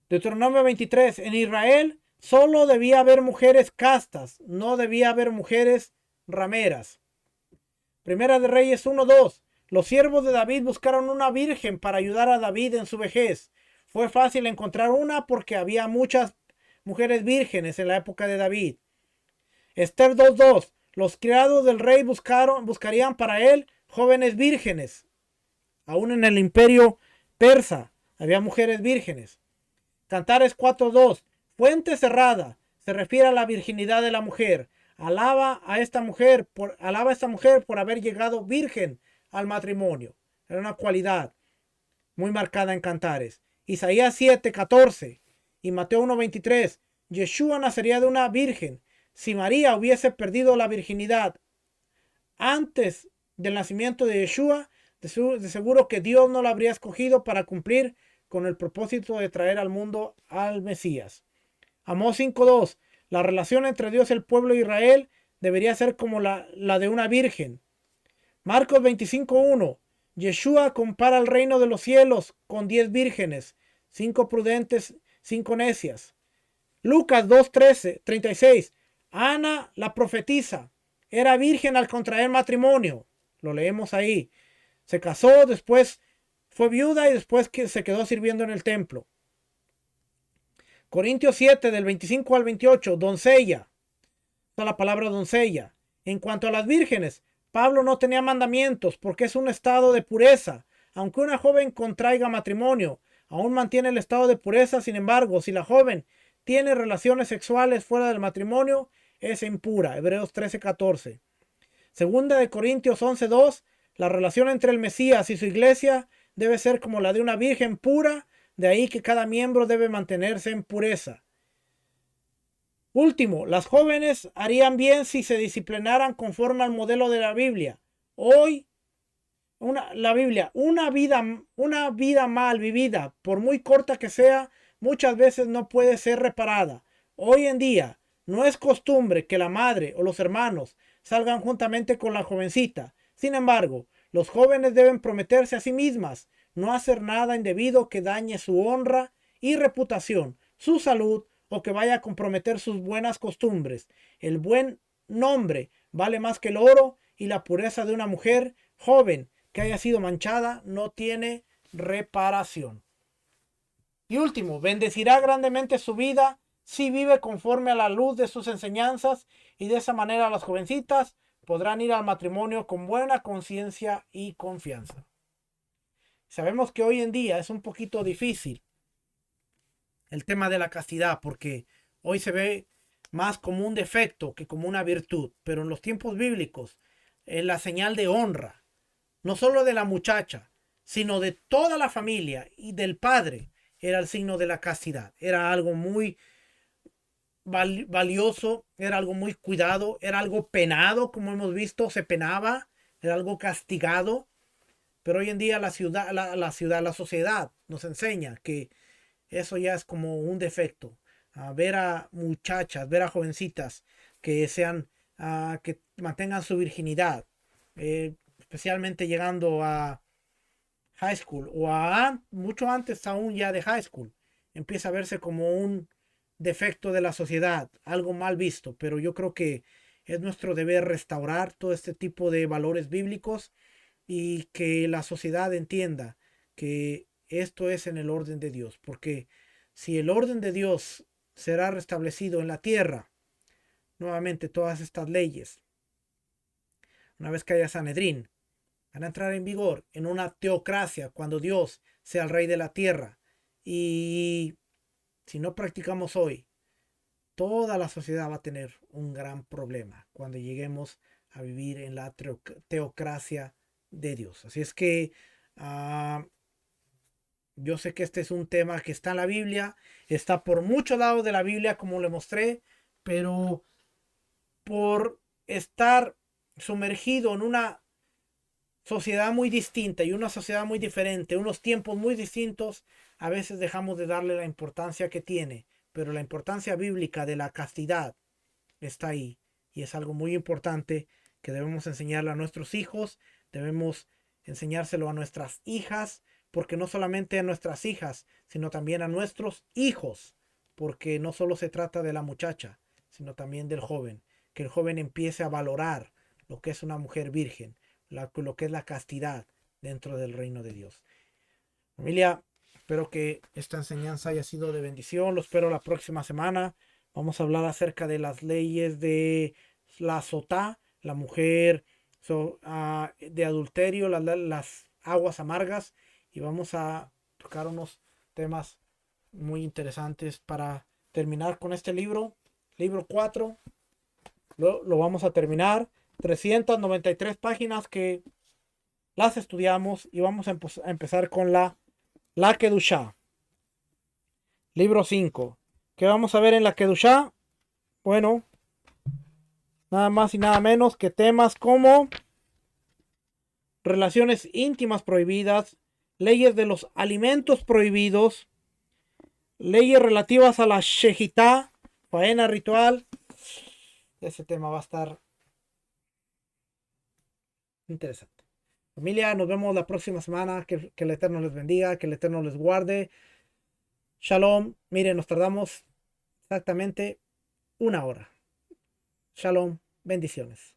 Deuteronomio 23. En Israel solo debía haber mujeres castas, no debía haber mujeres rameras. Primera de Reyes 1:2. Los siervos de David buscaron una virgen para ayudar a David en su vejez. Fue fácil encontrar una porque había muchas mujeres vírgenes en la época de David. Esther 2:2. Los criados del rey buscarían para él jóvenes vírgenes. Aún en el imperio persa había mujeres vírgenes. Cantares 4:2. Fuente cerrada. Se refiere a la virginidad de la mujer. Alaba a esta mujer por haber llegado virgen al matrimonio. Era una cualidad muy marcada en Cantares. Isaías 7:14 y Mateo 1:23. Yeshua nacería de una virgen. Si María hubiese perdido la virginidad antes del nacimiento de Yeshua, de seguro que Dios no la habría escogido para cumplir con el propósito de traer al mundo al Mesías. Amós 5:2. La relación entre Dios y el pueblo de Israel debería ser como la de una virgen. Marcos 25:1. Yeshua compara el reino de los cielos con 10 vírgenes, 5 prudentes, 5 necias. Lucas 2:36. Ana, la profetisa, era virgen al contraer matrimonio. Lo leemos ahí. Se casó, después fue viuda y después se quedó sirviendo en el templo. Corintios 7, del 25 al 28. Doncella. Está la palabra doncella. En cuanto a las vírgenes, Pablo no tenía mandamientos porque es un estado de pureza. Aunque una joven contraiga matrimonio, aún mantiene el estado de pureza. Sin embargo, si la joven tiene relaciones sexuales fuera del matrimonio, es impura. Hebreos 13:14. Segunda de Corintios 11:2. La relación entre el Mesías y su iglesia debe ser como la de una virgen pura. De ahí que cada miembro debe mantenerse en pureza. Último, las jóvenes harían bien si se disciplinaran conforme al modelo de la Biblia. Hoy, la Biblia, una vida mal vivida, por muy corta que sea, muchas veces no puede ser reparada. Hoy en día, no es costumbre que la madre o los hermanos salgan juntamente con la jovencita. Sin embargo, los jóvenes deben prometerse a sí mismas no hacer nada indebido que dañe su honra y reputación, su salud o que vaya a comprometer sus buenas costumbres. El buen nombre vale más que el oro, y la pureza de una mujer joven que haya sido manchada no tiene reparación. Y último, bendecirá grandemente su vida si vive conforme a la luz de sus enseñanzas, y de esa manera las jovencitas podrán ir al matrimonio con buena conciencia y confianza. Sabemos que hoy en día es un poquito difícil el tema de la castidad, porque hoy se ve más como un defecto que como una virtud, pero en los tiempos bíblicos es la señal de honra, no solo de la muchacha, sino de toda la familia y del padre. Era el signo de la castidad, era algo muy valioso, era algo muy cuidado, era algo penado, como hemos visto, se penaba, era algo castigado. Pero hoy en día la sociedad nos enseña que eso ya es como un defecto. Ver a muchachas, ver a jovencitas que sean, que mantengan su virginidad, especialmente llegando a high school o mucho antes aún ya de high school, empieza a verse como un defecto de la sociedad, algo mal visto. Pero yo creo que es nuestro deber restaurar todo este tipo de valores bíblicos y que la sociedad entienda que esto es en el orden de Dios, porque si el orden de Dios será restablecido en la tierra, nuevamente todas estas leyes, una vez que haya Sanedrín, van a entrar en vigor en una teocracia cuando Dios sea el rey de la tierra. Y si no practicamos hoy, toda la sociedad va a tener un gran problema cuando lleguemos a vivir en la teocracia de Dios. Así es que yo sé que este es un tema que está en la Biblia, está por muchos lados de la Biblia, como le mostré, pero por estar sumergido en una sociedad muy distinta y una sociedad muy diferente, unos tiempos muy distintos, a veces dejamos de darle la importancia que tiene. Pero la importancia bíblica de la castidad está ahí, y es algo muy importante que debemos enseñarle a nuestros hijos, debemos enseñárselo a nuestras hijas, porque no solamente a nuestras hijas, sino también a nuestros hijos, porque no solo se trata de la muchacha, sino también del joven, que el joven empiece a valorar lo que es una mujer virgen, lo que es la castidad dentro del reino de Dios. Familia, espero que esta enseñanza haya sido de bendición. Lo espero la próxima semana. Vamos a hablar acerca de las leyes de la sotá, la mujer de adulterio, las aguas amargas, y vamos a tocar unos temas muy interesantes para terminar con este libro. Libro 4, lo vamos a terminar. 393 páginas que las estudiamos, y vamos a empezar con la Kedushá. Libro 5. ¿Qué vamos a ver en la Kedushá? Bueno, nada más y nada menos que temas como relaciones íntimas prohibidas, leyes de los alimentos prohibidos, leyes relativas a la Shejitá, faena ritual. Ese tema va a estar interesante. Familia, nos vemos la próxima semana. Que el Eterno les bendiga, que el Eterno les guarde. Shalom. Miren, nos tardamos exactamente una hora. Shalom. Bendiciones.